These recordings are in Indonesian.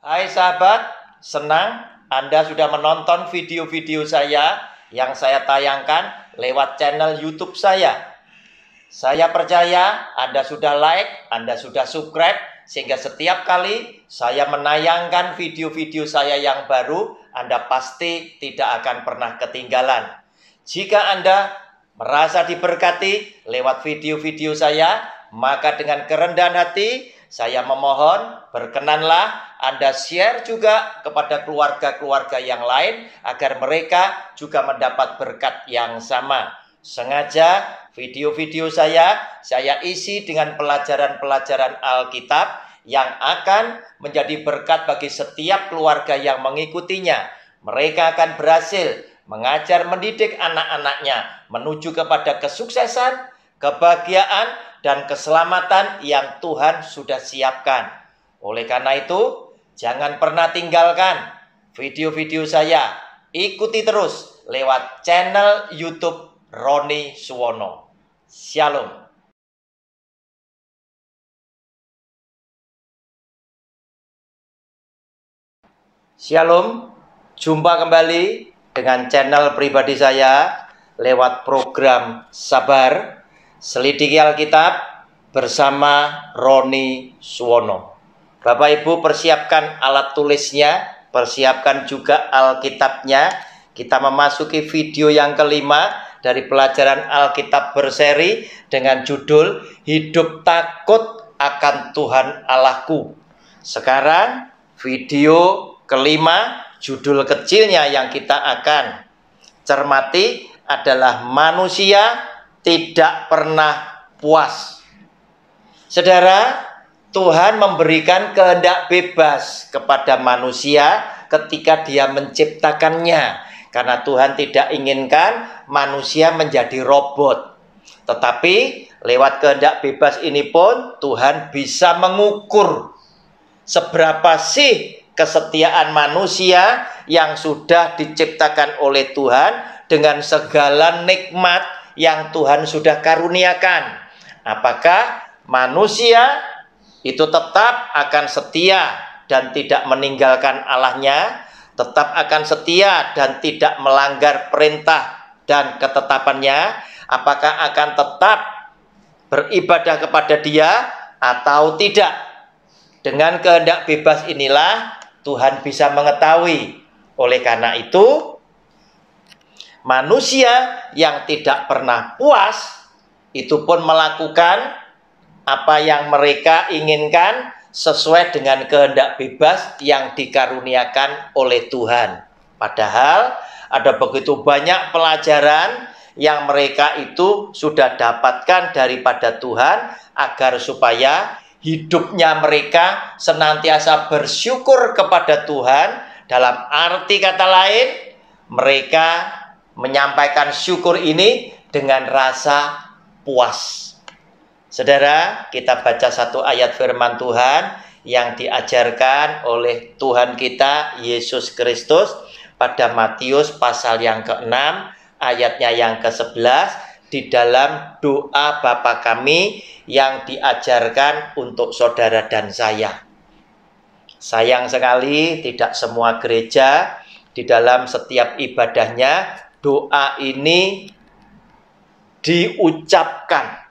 Hai sahabat, senang Anda sudah menonton video-video saya yang saya tayangkan lewat channel YouTube saya. Saya percaya Anda sudah like, Anda sudah subscribe, sehingga setiap kali saya menayangkan video-video saya yang baru, Anda pasti tidak akan pernah ketinggalan. Jika Anda merasa diberkati lewat video-video saya, maka dengan kerendahan hati saya memohon, berkenanlah Anda share juga kepada keluarga-keluarga yang lain agar mereka juga mendapat berkat yang sama. Sengaja video-video saya isi dengan pelajaran-pelajaran Alkitab yang akan menjadi berkat bagi setiap keluarga yang mengikutinya. Mereka akan berhasil mengajar mendidik anak-anaknya menuju kepada kesuksesan, kebahagiaan, dan keselamatan yang Tuhan sudah siapkan. Oleh karena itu, jangan pernah tinggalkan video-video saya. Ikuti terus lewat channel YouTube Roni Suwono. Shalom. Shalom. Jumpa kembali dengan channel pribadi saya lewat program Sabar Selidiki Alkitab bersama Roni Suwono. Bapak Ibu persiapkan alat tulisnya, persiapkan juga Alkitabnya. Kita memasuki video yang kelima dari pelajaran Alkitab berseri dengan judul Hidup Takut akan Tuhan Allahku. Sekarang video kelima, judul kecilnya yang kita akan cermati adalah manusia tidak pernah puas. Saudara, Tuhan memberikan kehendak bebas kepada manusia ketika Dia menciptakannya, karena Tuhan tidak inginkan manusia menjadi robot. Tetapi lewat kehendak bebas ini pun Tuhan bisa mengukur seberapa sih kesetiaan manusia yang sudah diciptakan oleh Tuhan dengan segala nikmat yang Tuhan sudah karuniakan. Apakah manusia itu tetap akan setia dan tidak meninggalkan Allahnya, tetap akan setia dan tidak melanggar perintah dan ketetapannya? Apakah akan tetap beribadah kepada Dia atau tidak? Dengan kehendak bebas inilah Tuhan bisa mengetahui. Oleh karena itu, manusia yang tidak pernah puas itu pun melakukan apa yang mereka inginkan sesuai dengan kehendak bebas yang dikaruniakan oleh Tuhan. Padahal ada begitu banyak pelajaran yang mereka itu sudah dapatkan daripada Tuhan agar supaya hidupnya mereka senantiasa bersyukur kepada Tuhan. Dalam arti kata lain, mereka menyampaikan syukur ini dengan rasa puas. Saudara, kita baca satu ayat firman Tuhan yang diajarkan oleh Tuhan kita Yesus Kristus pada Matius pasal yang ke-6 ayatnya yang ke-11 di dalam doa Bapa kami yang diajarkan untuk saudara dan saya. Sayang sekali tidak semua gereja di dalam setiap ibadahnya doa ini diucapkan.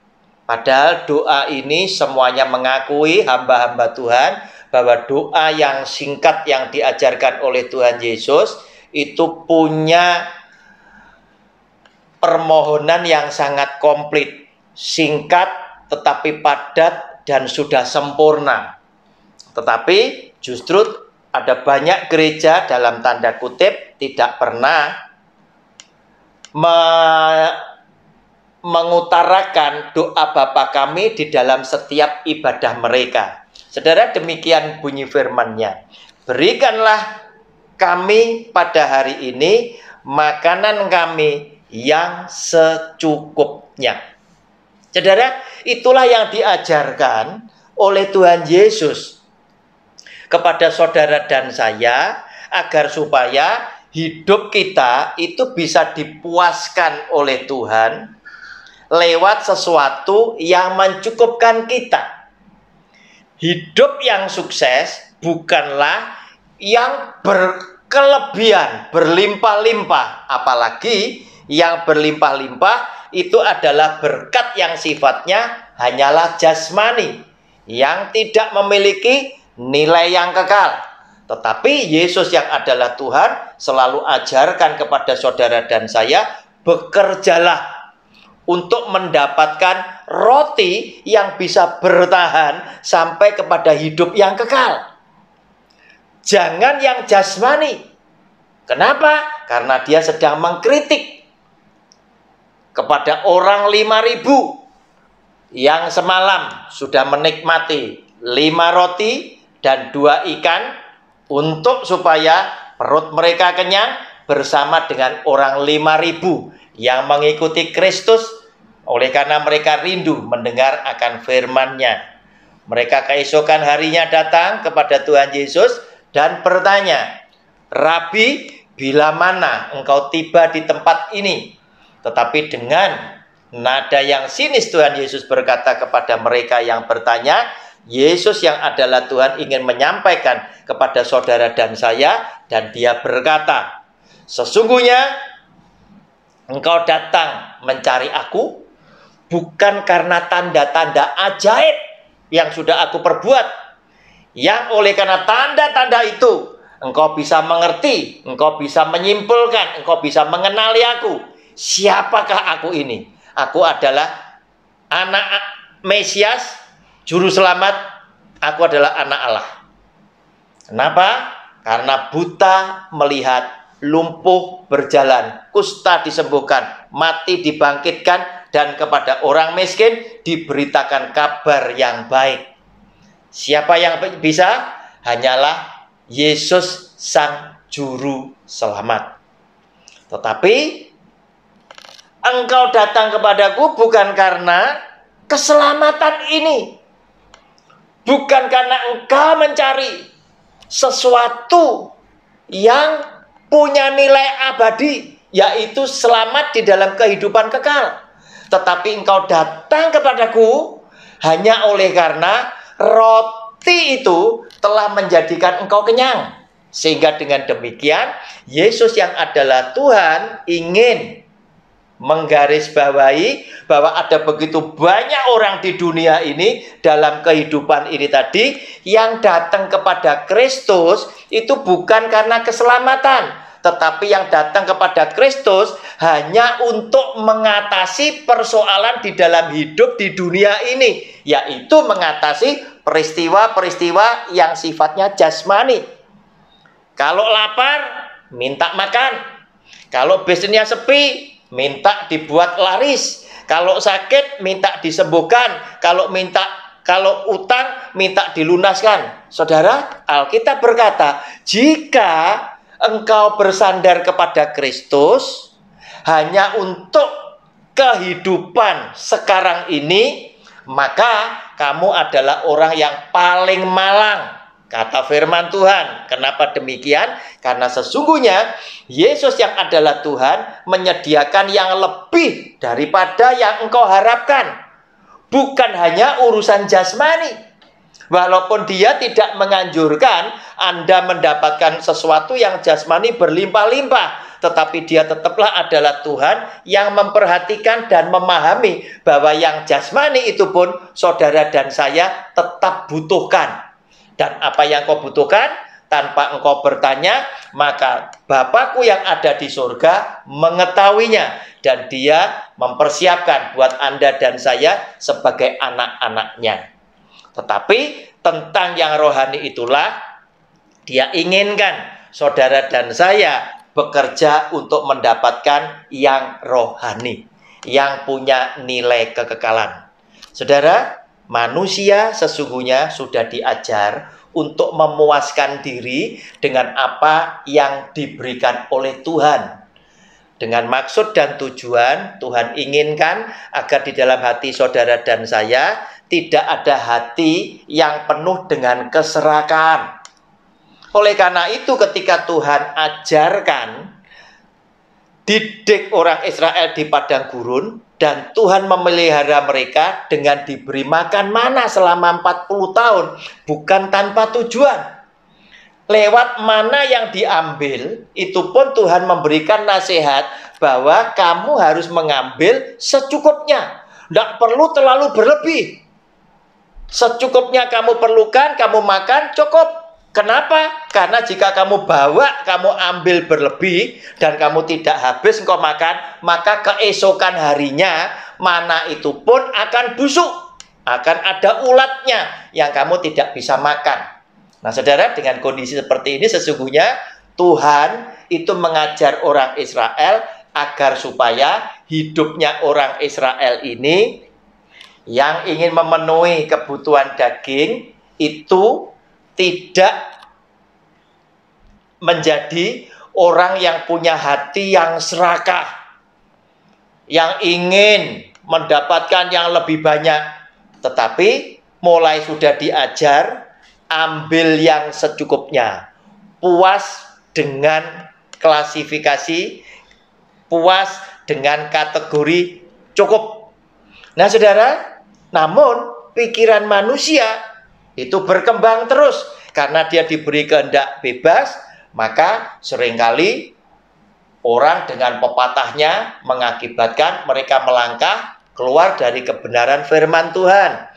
Padahal doa ini semuanya mengakui hamba-hamba Tuhan bahwa doa yang singkat yang diajarkan oleh Tuhan Yesus itu punya permohonan yang sangat komplit, singkat tetapi padat dan sudah sempurna. Tetapi justru ada banyak gereja dalam tanda kutip tidak pernah mengutarakan doa Bapa kami di dalam setiap ibadah mereka. Saudara, demikian bunyi firman-Nya. Berikanlah kami pada hari ini makanan kami yang secukupnya. Saudara, itulah yang diajarkan oleh Tuhan Yesus kepada saudara dan saya agar supaya hidup kita itu bisa dipuaskan oleh Tuhan lewat sesuatu yang mencukupkan kita. Hidup yang sukses bukanlah yang berkelebihan, berlimpah-limpah. Apalagi yang berlimpah-limpah itu adalah berkat yang sifatnya hanyalah jasmani, yang tidak memiliki nilai yang kekal. Tetapi Yesus yang adalah Tuhan selalu ajarkan kepada saudara dan saya, bekerjalah untuk mendapatkan roti yang bisa bertahan sampai kepada hidup yang kekal. Jangan yang jasmani. Kenapa? Karena dia sedang mengkritik kepada orang 5.000 yang semalam sudah menikmati 5 roti dan 2 ikan untuk supaya perut mereka kenyang bersama dengan orang 5.000 yang mengikuti Kristus, oleh karena mereka rindu mendengar akan firman-Nya. Mereka keesokan harinya datang kepada Tuhan Yesus dan bertanya, "Rabi, bila mana engkau tiba di tempat ini?" Tetapi dengan nada yang sinis Tuhan Yesus berkata kepada mereka yang bertanya, Yesus yang adalah Tuhan ingin menyampaikan kepada saudara dan saya, dan dia berkata, "Sesungguhnya engkau datang mencari aku bukan karena tanda-tanda ajaib yang sudah aku perbuat, yang oleh karena tanda-tanda itu engkau bisa mengerti, engkau bisa menyimpulkan, engkau bisa mengenali aku. Siapakah aku ini? Aku adalah anak Mesias, juru selamat. Aku adalah anak Allah." Kenapa? Karena buta melihat, lumpuh berjalan, kusta disembuhkan, mati dibangkitkan, dan kepada orang miskin diberitakan kabar yang baik. Siapa yang bisa? Hanyalah Yesus sang juru selamat. Tetapi engkau datang kepadaku bukan karena keselamatan ini, bukan karena engkau mencari sesuatu yang punya nilai abadi, yaitu selamat di dalam kehidupan kekal. Tetapi engkau datang kepadaku hanya oleh karena roti itu telah menjadikan engkau kenyang. Sehingga dengan demikian, Yesus yang adalah Tuhan ingin menggarisbawahi bahwa ada begitu banyak orang di dunia ini, dalam kehidupan ini tadi, yang datang kepada Kristus itu bukan karena keselamatan, tetapi yang datang kepada Kristus hanya untuk mengatasi persoalan di dalam hidup di dunia ini, yaitu mengatasi peristiwa-peristiwa yang sifatnya jasmani. Kalau lapar, minta makan. Kalau bisnisnya sepi, minta dibuat laris. Kalau sakit, minta disembuhkan. Kalau utang, minta dilunaskan. Saudara, Alkitab berkata, jika engkau bersandar kepada Kristus hanya untuk kehidupan sekarang ini, maka kamu adalah orang yang paling malang. Kata firman Tuhan. Kenapa demikian? Karena sesungguhnya Yesus yang adalah Tuhan menyediakan yang lebih daripada yang engkau harapkan. Bukan hanya urusan jasmani. Walaupun dia tidak menganjurkan Anda mendapatkan sesuatu yang jasmani berlimpah-limpah, tetapi dia tetaplah adalah Tuhan yang memperhatikan dan memahami bahwa yang jasmani itu pun saudara dan saya tetap butuhkan. Dan apa yang kau butuhkan, tanpa engkau bertanya, maka Bapakku yang ada di surga mengetahuinya. Dan dia mempersiapkan buat Anda dan saya sebagai anak-anaknya. Tetapi tentang yang rohani itulah dia inginkan saudara dan saya bekerja untuk mendapatkan yang rohani, yang punya nilai kekekalan. Saudara, manusia sesungguhnya sudah diajar untuk memuaskan diri dengan apa yang diberikan oleh Tuhan. Dengan maksud dan tujuan, Tuhan inginkan agar di dalam hati saudara dan saya tidak ada hati yang penuh dengan keserakahan. Oleh karena itu, ketika Tuhan ajarkan, didik orang Israel di padang gurun, dan Tuhan memelihara mereka dengan diberi makan mana selama 40 tahun, bukan tanpa tujuan. lewat mana yang diambil, itu pun Tuhan memberikan nasihat bahwa kamu harus mengambil secukupnya. Tidak perlu terlalu berlebih. Secukupnya kamu perlukan, kamu makan, cukup. Kenapa? Karena jika kamu bawa, kamu ambil berlebih, dan kamu tidak habis engkau makan, maka keesokan harinya, mana itu pun akan busuk. Akan ada ulatnya yang kamu tidak bisa makan. Nah saudara, dengan kondisi seperti ini sesungguhnya Tuhan itu mengajar orang Israel agar supaya hidupnya orang Israel ini yang ingin memenuhi kebutuhan daging itu tidak menjadi orang yang punya hati yang serakah, yang ingin mendapatkan yang lebih banyak, tetapi mulai sudah diajar ambil yang secukupnya, puas dengan klasifikasi, puas dengan kategori cukup. Nah saudara, namun pikiran manusia itu berkembang terus karena dia diberi kehendak bebas, maka seringkali orang dengan pepatahnya mengakibatkan mereka melangkah keluar dari kebenaran firman Tuhan.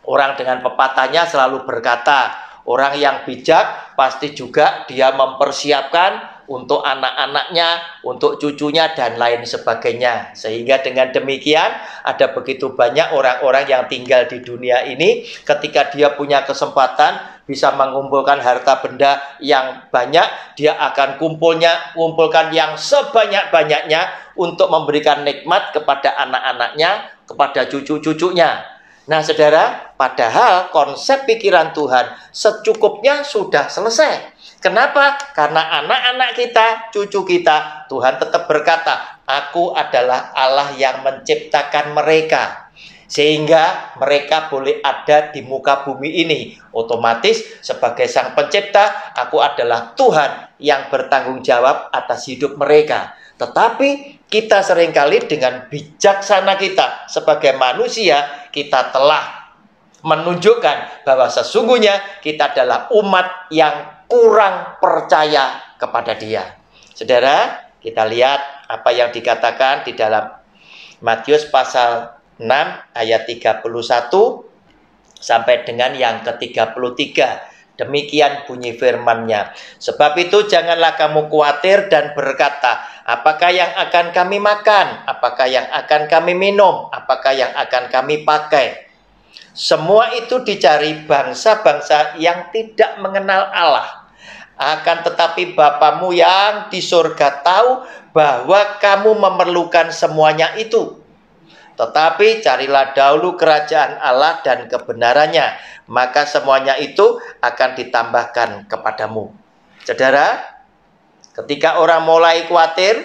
Orang dengan pepatahnya selalu berkata, orang yang bijak pasti juga dia mempersiapkan untuk anak-anaknya, untuk cucunya, dan lain sebagainya. Sehingga dengan demikian ada begitu banyak orang-orang yang tinggal di dunia ini, ketika dia punya kesempatan bisa mengumpulkan harta benda yang banyak, dia akan kumpulkan yang sebanyak-banyaknya untuk memberikan nikmat kepada anak-anaknya, kepada cucu-cucunya. Nah saudara, padahal konsep pikiran Tuhan secukupnya sudah selesai. Kenapa? Karena anak-anak kita, cucu kita, Tuhan tetap berkata, aku adalah Allah yang menciptakan mereka. Sehingga mereka boleh ada di muka bumi ini. Otomatis sebagai sang pencipta, aku adalah Tuhan yang bertanggung jawab atas hidup mereka. Tetapi kita seringkali dengan bijaksana kita sebagai manusia, kita telah menunjukkan bahwa sesungguhnya kita adalah umat yang kurang percaya kepada Dia. Saudara, kita lihat apa yang dikatakan di dalam Matius pasal 6 ayat 31 sampai dengan yang ke-33. Demikian bunyi firman-Nya. Sebab itu janganlah kamu khawatir dan berkata, apakah yang akan kami makan? Apakah yang akan kami minum? Apakah yang akan kami pakai? Semua itu dicari bangsa-bangsa yang tidak mengenal Allah. Akan tetapi Bapamu yang di surga tahu bahwa kamu memerlukan semuanya itu. Tetapi carilah dahulu kerajaan Allah dan kebenarannya, maka semuanya itu akan ditambahkan kepadamu. Saudara, ketika orang mulai khawatir,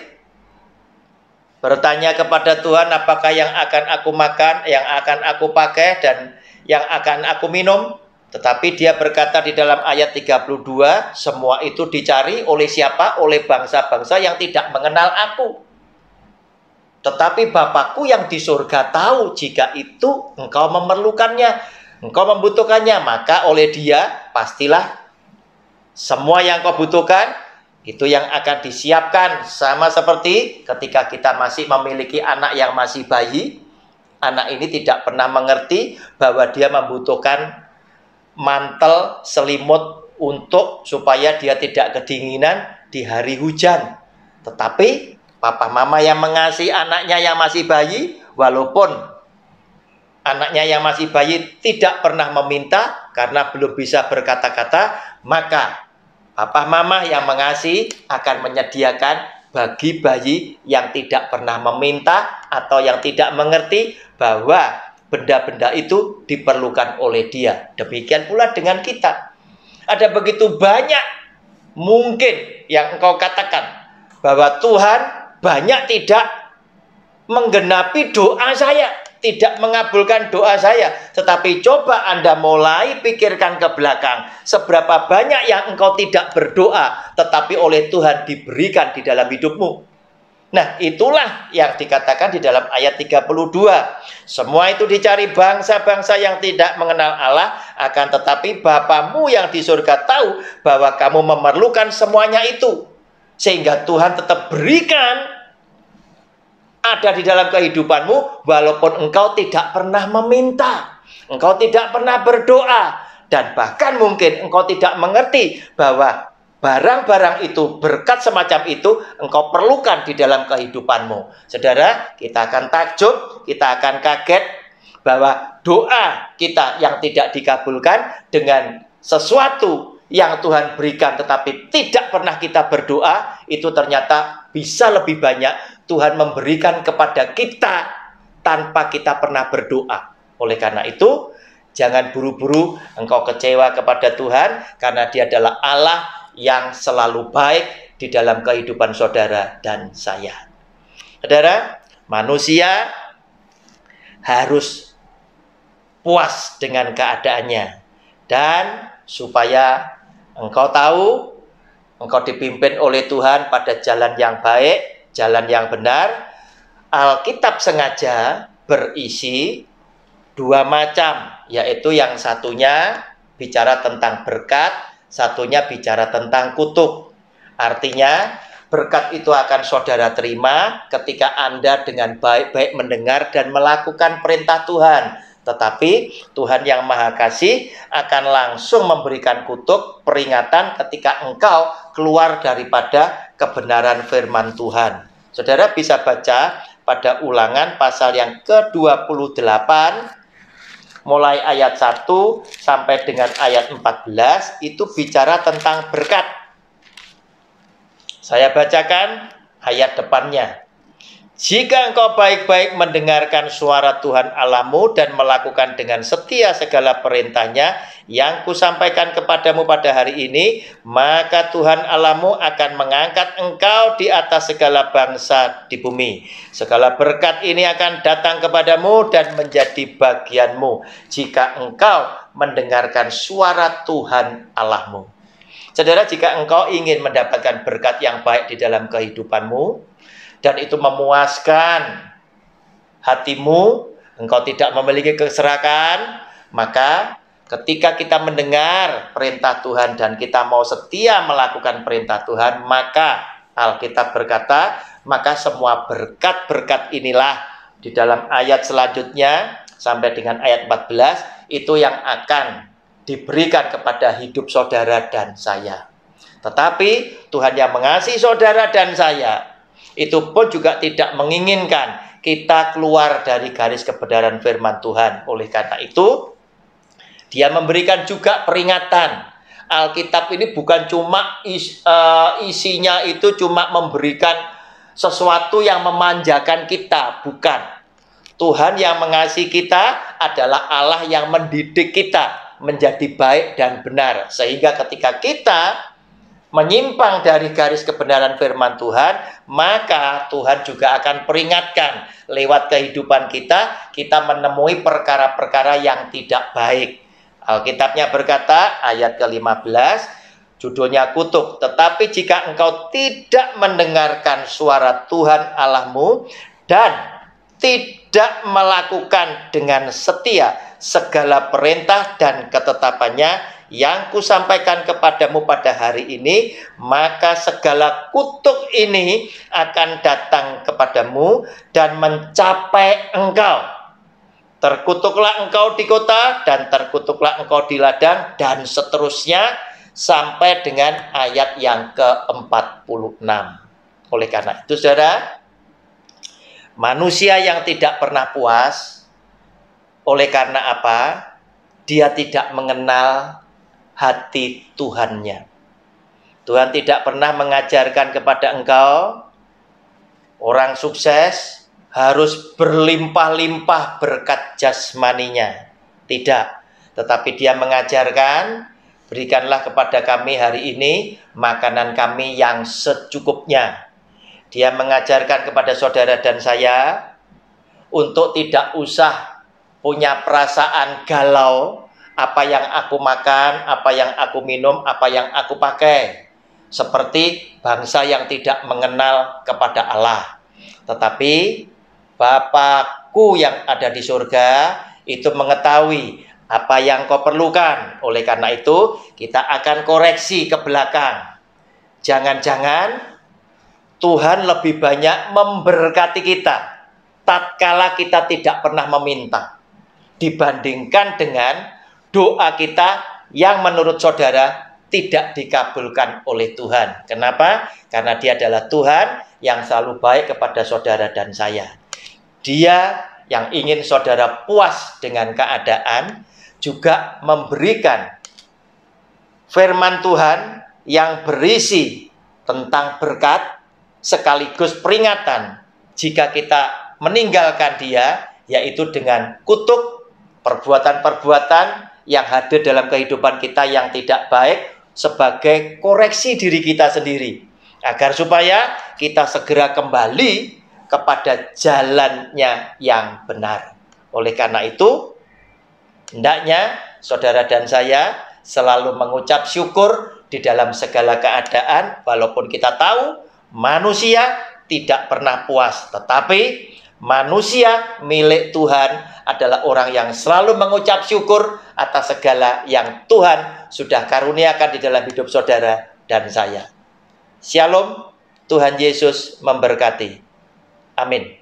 bertanya kepada Tuhan, apakah yang akan aku makan, yang akan aku pakai, dan yang akan aku minum? Tetapi dia berkata di dalam ayat 32, semua itu dicari oleh siapa? Oleh bangsa-bangsa yang tidak mengenal aku. Tetapi Bapakku yang di surga tahu jika itu engkau memerlukannya, engkau membutuhkannya, maka oleh Dia pastilah semua yang kau butuhkan itu yang akan disiapkan. Sama seperti ketika kita masih memiliki anak yang masih bayi, anak ini tidak pernah mengerti bahwa dia membutuhkan mantel, selimut untuk supaya dia tidak kedinginan di hari hujan. Tetapi papa mama yang mengasihi anaknya yang masih bayi, walaupun anaknya yang masih bayi tidak pernah meminta karena belum bisa berkata-kata, maka papa mama yang mengasihi akan menyediakan bagi bayi yang tidak pernah meminta atau yang tidak mengerti bahwa benda-benda itu diperlukan oleh Dia. Demikian pula dengan kita. Ada begitu banyak mungkin yang engkau katakan bahwa Tuhan banyak tidak menggenapi doa saya, tidak mengabulkan doa saya. Tetapi coba Anda mulai pikirkan ke belakang, seberapa banyak yang engkau tidak berdoa, tetapi oleh Tuhan diberikan di dalam hidupmu. Nah, itulah yang dikatakan di dalam ayat 32. Semua itu dicari bangsa-bangsa yang tidak mengenal Allah, akan tetapi Bapamu yang di surga tahu bahwa kamu memerlukan semuanya itu. Sehingga Tuhan tetap berikan ada di dalam kehidupanmu, walaupun engkau tidak pernah meminta, engkau tidak pernah berdoa, dan bahkan mungkin engkau tidak mengerti bahwa barang-barang itu, berkat semacam itu, engkau perlukan di dalam kehidupanmu. Saudara, kita akan takjub, kita akan kaget bahwa doa kita yang tidak dikabulkan dengan sesuatu yang Tuhan berikan tetapi tidak pernah kita berdoa, itu ternyata bisa lebih banyak Tuhan memberikan kepada kita tanpa kita pernah berdoa. Oleh karena itu, jangan buru-buru engkau kecewa kepada Tuhan, karena Dia adalah Allah yang selalu baik di dalam kehidupan saudara dan saya. Saudara, manusia harus puas dengan keadaannya. Dan supaya engkau tahu, engkau dipimpin oleh Tuhan pada jalan yang baik, jalan yang benar, Alkitab sengaja berisi dua macam, yaitu yang satunya bicara tentang berkat, satunya bicara tentang kutuk. Artinya, berkat itu akan saudara terima ketika Anda dengan baik-baik mendengar dan melakukan perintah Tuhan. Tetapi Tuhan yang Maha Kasih akan langsung memberikan kutuk, peringatan ketika engkau keluar daripada kebenaran firman Tuhan. Saudara bisa baca pada Ulangan pasal yang ke-28, mulai ayat 1 sampai dengan ayat 14, itu bicara tentang berkat. Saya bacakan ayat depannya. Jika engkau baik-baik mendengarkan suara Tuhan Allahmu dan melakukan dengan setia segala perintahnya yang kusampaikan kepadamu pada hari ini, maka Tuhan Allahmu akan mengangkat engkau di atas segala bangsa di bumi. Segala berkat ini akan datang kepadamu dan menjadi bagianmu jika engkau mendengarkan suara Tuhan Allahmu. Saudara, jika engkau ingin mendapatkan berkat yang baik di dalam kehidupanmu, dan itu memuaskan hatimu, engkau tidak memiliki keserakan, maka ketika kita mendengar perintah Tuhan dan kita mau setia melakukan perintah Tuhan, maka Alkitab berkata, maka semua berkat-berkat inilah di dalam ayat selanjutnya sampai dengan ayat 14, itu yang akan diberikan kepada hidup saudara dan saya. Tetapi Tuhan yang mengasihi saudara dan saya, itu pun juga tidak menginginkan kita keluar dari garis kebenaran firman Tuhan. Oleh karena itu, Dia memberikan juga peringatan. Alkitab ini bukan cuma isinya itu cuma memberikan sesuatu yang memanjakan kita, bukan. Tuhan yang mengasihi kita adalah Allah yang mendidik kita menjadi baik dan benar, sehingga ketika kita menyimpang dari garis kebenaran firman Tuhan, maka Tuhan juga akan peringatkan lewat kehidupan kita, kita menemui perkara-perkara yang tidak baik. Alkitabnya berkata, ayat ke-15, judulnya kutuk. Tetapi jika engkau tidak mendengarkan suara Tuhan Allahmu dan tidak melakukan dengan setia segala perintah dan ketetapannya yang kusampaikan kepadamu pada hari ini, maka segala kutuk ini akan datang kepadamu dan mencapai engkau. Terkutuklah engkau di kota dan terkutuklah engkau di ladang, dan seterusnya sampai dengan ayat yang ke-46. Oleh karena itu, saudara, manusia yang tidak pernah puas, oleh karena apa? Dia tidak mengenal hati Tuhannya. Tuhan tidak pernah mengajarkan kepada engkau, orang sukses harus berlimpah-limpah berkat jasmaninya. Tidak. Tetapi Dia mengajarkan, berikanlah kepada kami hari ini makanan kami yang secukupnya. Dia mengajarkan kepada saudara dan saya untuk tidak usah punya perasaan galau, apa yang aku makan, apa yang aku minum, apa yang aku pakai. Seperti bangsa yang tidak mengenal kepada Allah. tetapi Bapakku yang ada di surga itu mengetahui apa yang kau perlukan. Oleh karena itu, kita akan koreksi ke belakang. Jangan-jangan Tuhan lebih banyak memberkati kita tatkala kita tidak pernah meminta, dibandingkan dengan doa kita yang menurut saudara tidak dikabulkan oleh Tuhan. Kenapa? Karena Dia adalah Tuhan yang selalu baik kepada saudara dan saya. Dia yang ingin saudara puas dengan keadaan, juga memberikan firman Tuhan yang berisi tentang berkat sekaligus peringatan jika kita meninggalkan Dia, yaitu dengan kutuk perbuatan-perbuatan yang hadir dalam kehidupan kita yang tidak baik, sebagai koreksi diri kita sendiri, agar supaya kita segera kembali kepada jalannya yang benar. Oleh karena itu, hendaknya saudara dan saya selalu mengucap syukur di dalam segala keadaan, walaupun kita tahu manusia tidak pernah puas, tetapi manusia milik Tuhan adalah orang yang selalu mengucap syukur atas segala yang Tuhan sudah karuniakan di dalam hidup saudara dan saya. Shalom, Tuhan Yesus memberkati. Amin.